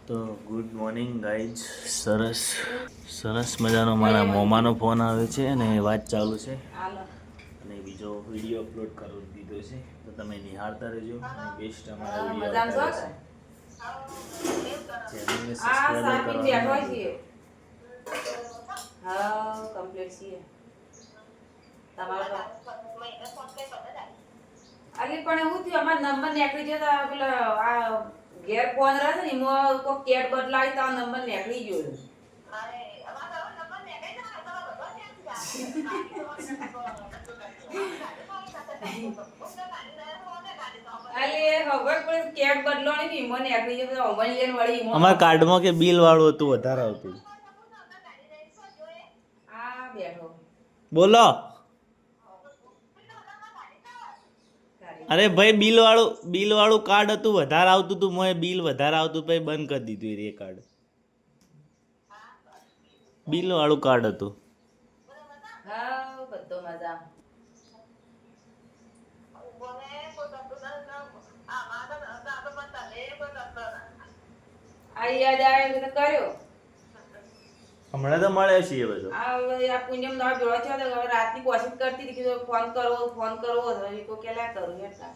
તો good morning guys. સરસ મજાનો મારા મોમાનો ફોન આવે છે અને વાત ચાલુ છે અને બીજો વિડીયો અપલોડ કરી દીધો છે, તો તમે નિહાળતા રહેજો અને બેસ્ટ અમારા વિડીયો આવતા રહેશે. ચેનલને સબસ્ક્રાઇબ કરવાનું કમ્પ્લીટ છીએ તમારો અલી પણ એવું થયું અમાર નંબર નીકળી ગયો તો પેલા આ ઘેર ફોન રહે ને એમાં કોઈ કેટ બદલાવી તો આ નંબર નીકળી ગયો. અરે અમારો નંબર નીકળી જાય તો બધો કેટ બદલાણી ને મને નીકળી ગયો તો ઓમલિયન વાળી અમાર કાર્ડમાં કે બિલ વાળું હતું વધારે આવતું. આ બેઠો બોલો. અરે ભાઈ બિલ વાળું કાર્ડ હતું, વધારે આવતું હતું. મોય બિલ વધારે આવતું પછી બંધ કરી દીધું એ કાર્ડ. બિલ વાળું કાર્ડ હતું. હા બધો મજા. આ યાદ આવે તો કર્યો. હમણાં તો મળે છે એ બધું. આ પુણ્યમ દા જોડો છે તો રાતની કોશિશ કરતી હતી કે ફોન કરવો તો ઈ કો કેલા કરું એટલા.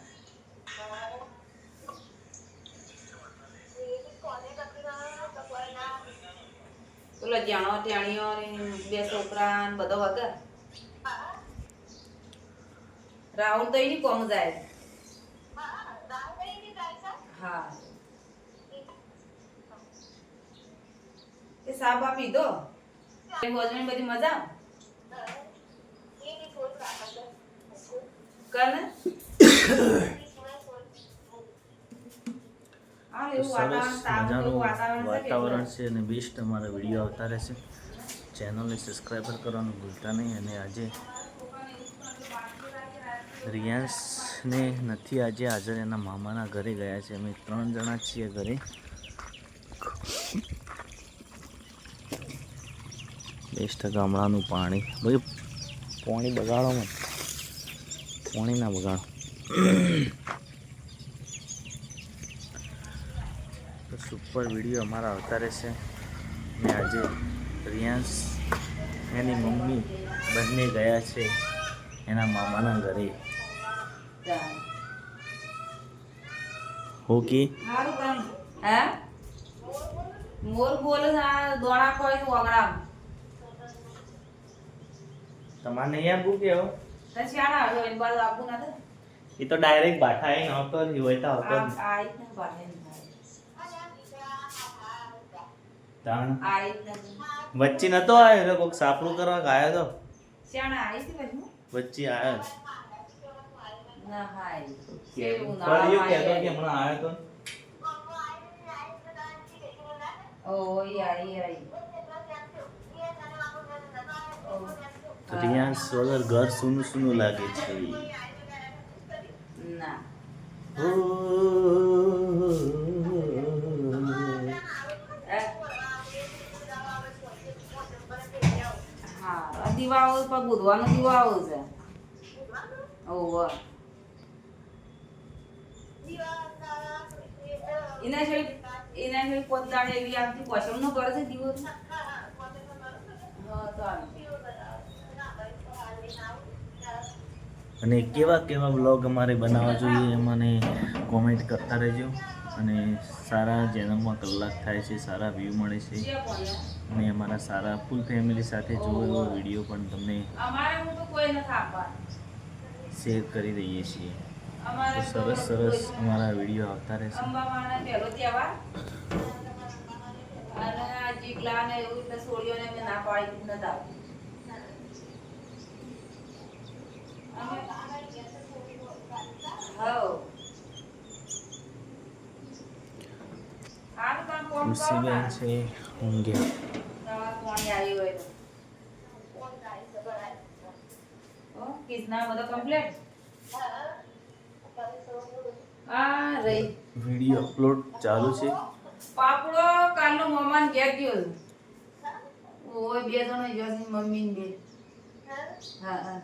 બોલો જાણો ટેણીઓ ને બે છોકરા ને બધો વગર. રાહુલ તો એની કોમ જાય. હા એ સાબ આપી દો એ ભોજન બધી મજા કને સરસ મજાનું વાતાવરણ છે અને બેસ્ટ અમારા વિડીયો આવતા રહેશે. ચેનલને સબસ્ક્રાઈબર કરવાનું ભૂલતા નહીં. અને આજે રિયાન્સને નથી આજે હાજર, એના મામાના ઘરે ગયા છે. અમે 3 જણા છીએ ઘરે. બેસ્ટ ગામડાનું પાણી. ભાઈ પાણી બગાડો મત, પાણી ના બગાડો. તો સુપર વિડીયો અમારા આવતા રહેશે. અને આજે રિયાન્સ એની મમ્મી બંને ગયા છે એના મામાના ઘરે. ઓકે હારું કામ હે મોર બોલે આ દોણા કોઈ વગડામ તમારે નહીં આપવું કે હો તો શાણા આવ્યો એન બાદ આપું ના તો એ તો ડાયરેક્ટ બાઠા આવીને આવતો જ હોય તો આવતો જ આ ને બાને તાણ આ વચ્ચે નતો આવ્યો એટલે કોઈક સાપડું કરવા ગાયો તો શાણા આવી છે પછી વચ્ચે આવ્યો ના હાય કેવું કર્યું કે તો કે હમણાં આવ્યો તો ઓ યાર રિયાન્સ વગર ઘર સૂનું સૂનું લાગે છે. ના હા દીવાઓ પર બુધવાનો દીવાઓ છે. ઓહો એના છે પોતાને એવી આપતી પસંદ ન કરે છે દીવો. હા તો અને કેવા કેવા બ્લોગ અમારે બનાવવા જોઈએ મને કોમેન્ટ કરતા રહેજો. અને સારા ચેનલમાં કલાક થાય છે, સારા વ્યૂ મળે છે અને અમારા સારા ફૂલ ફેમિલી સાથે જોવો એવો વિડીયો પણ તમને શેર કરી દઈએ છીએ. તો સરસ અમારા વિડીયો આવતા રહેશે. અને આ જીગલા ને એવું એટલે છોડીઓને મેં ના પાડી નથી આવતી. ખુશીબેન છે ઊંઘ્યા. વિડીયો અપલોડ ચાલુ છે. પાપડો કાલનો મમાન ઘેર ગયો. ઓય બે જણો ગયો છે મમ્મી ને બે. હા હા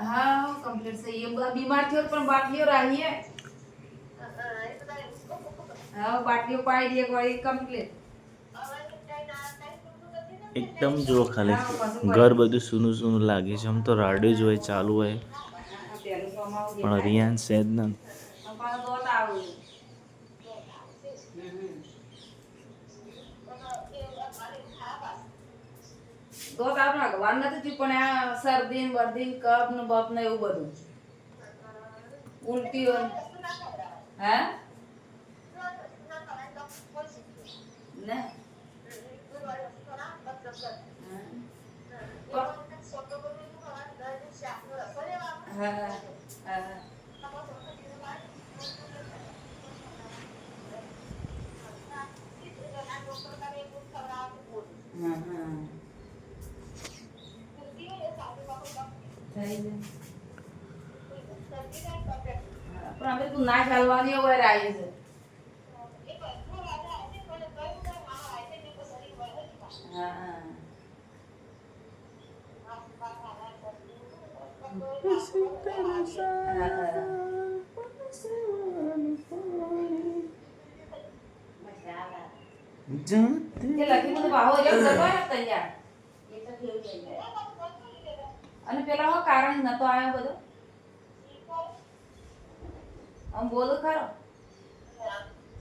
હા કમ્પ્લીટ છે. એ બીમાર થયો પણ બાટલીઓ રાહીએ. હા બાટલીઓ પાડી દે વળી કમ્પ્લીટ. એકદમ જુઓ ખાલી ઘર બધું સૂનું સૂનું લાગે છે. આમ તો રાડિયો જ હોય ચાલુ હોય પેલું તો અમારું પણ રિયાન સેજ ના અમારો દોત આવું. દોત આપણે અગવાન નથી થયું પણ આ શરદી ને બરદી ને કફ ને બફ ને એવું બધું ઉલટીઓ હે ને હા હા પણ અમે તું ના ચાલવાની હોય રાય છે. હા તે લખી મને ભાવો એ કરવાનો તૈયાર એ તો કેવું તૈયાર અને પેલા હું કારણ નતો આવ્યો બધો આમ બોલું ખરો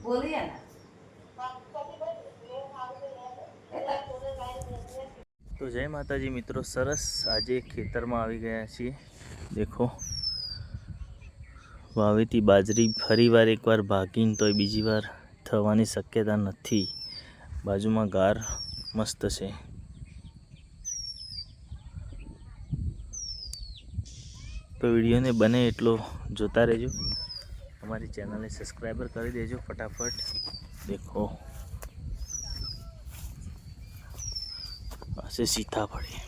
બોલીએ ને તો જય માતાજી મિત્રો, સરસ આજે ખેતરમાં આવી ગયા છીએ. દેખો વાવેતી બાજરી ફરીવાર એકવાર ભાગીને તોય બીજી વાર થવાની શક્યતા નથી. બાજુમાં ગાર મસ્ત છે. તો વિડીયોને બને એટલો જોતા રહેજો. અમારી ચેનલને સબસ્ક્રાઈબર કરી દેજો ફટાફટ. દેખો પાસે સીતાફળી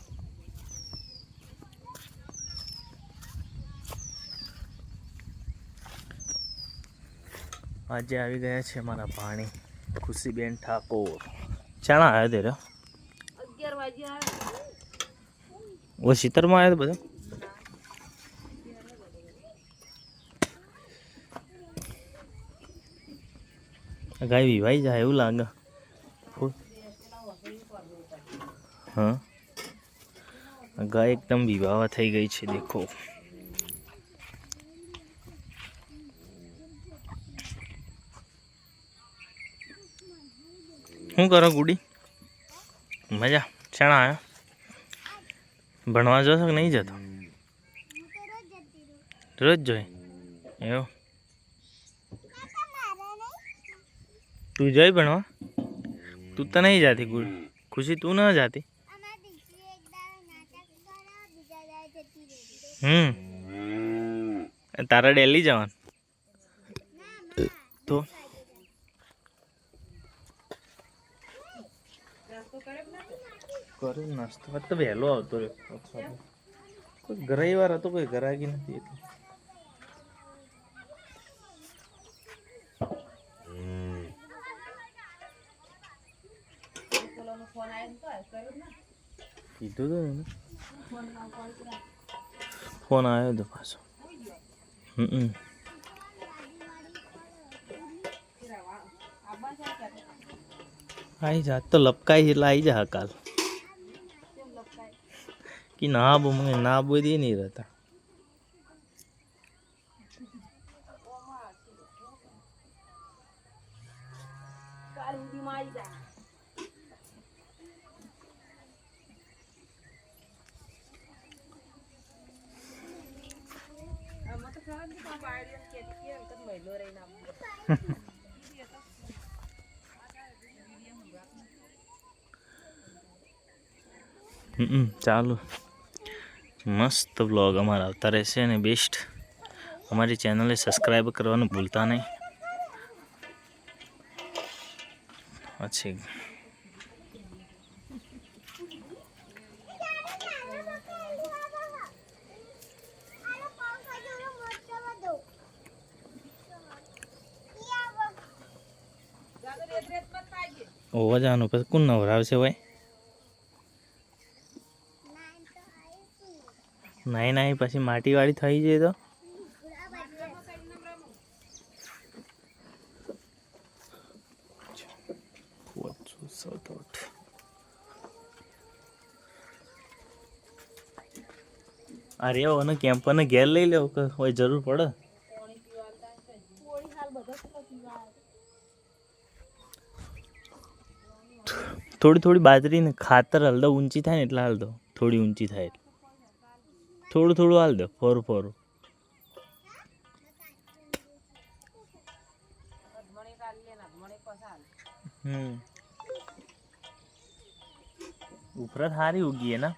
આજે આવી ગયા છે મારા ભાણી ખુશીબેન ઠાકોર. ચાણા આવ્યો તેરો 11 વાગ્યા ઓ શીતરમાં આવ્યો બધો. ગાય વિવાઈ જાય એવું લાગે. હા ગાય એકદમ વિવાવા થઈ ગઈ છે. દેખો શું કરો ગુડી? મજા શાણા આવ્યો? ભણવા જશો કે નહીં જતો? રોજ જોઈ એવું? તું જઈ ભણવા? તું તો નહીં જાતી ગુડ ખુશી, તું ના જાતી? તારા ડેલી જવાનું તો કરે નાસ્તો તો વહેલો આવતો રહ્યો. કોઈ ઘરાઈ વાર હતો, કોઈ ઘરાકી નથી એટલે કીધું તો એને ફોન આવ્યો હતો પાછો. આવી જાત તો લપકાઈ એટલે આવી જા કાલ कि ना बो मैं ना बो दे नहीं रहता. ચાલો મસ્ત વ્લોગ અમારા આવતા રહેશે અને બેસ્ટ. અમારી ચેનલને સબસ્ક્રાઈબ કરવાનું ભૂલતા નહીં. પછી ઓવા જવાનું પછી કોણ નવરાવશે ભાઈ? નાઈ નાઈ પછી માટી વાળી થઈ જાય તો સૌ અરે અને કેમ્પરને ઘેર લઈ લેવો કે હોય જરૂર પડે. થોડી થોડી બાજરી ને ખાતર હલદો ઊંચી થાય ને એટલે હાલ દો. થોડી ઊંચી થાય એટલે થોડું થોડું હાલ દો. ફોરું ફોરું ઉપરા સારી ઉગી है ना.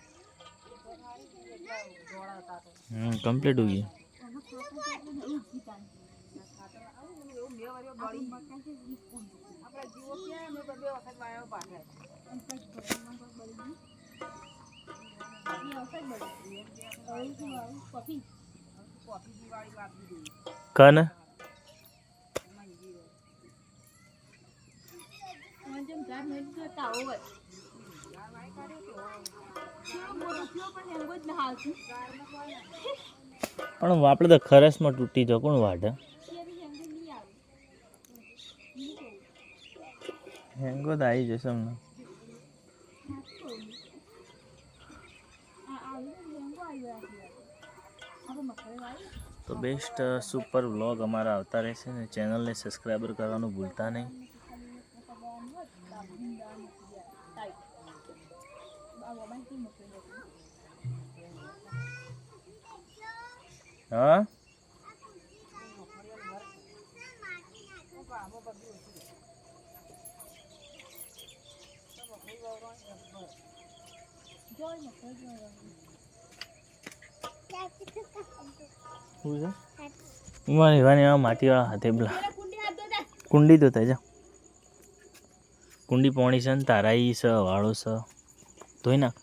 कंप्लीट उगी. कन પણ આપણે તો ખરસમાં તૂટી જાય કોણ વાઢે. હેંગો તો આવી જશે હમણાં. તો બેસ્ટ સુપર વ્લોગ અમારા આવતા રહેશે ને ચેનલને સબસ્ક્રાઈબર કરવાનું ભૂલતા નહીં. હા માટીવાળા હાથે પેલા કુંડી તો થાય. કુંડી પોણી છે ને તારાઈ છે વાળો છે ધોઈ નાખ.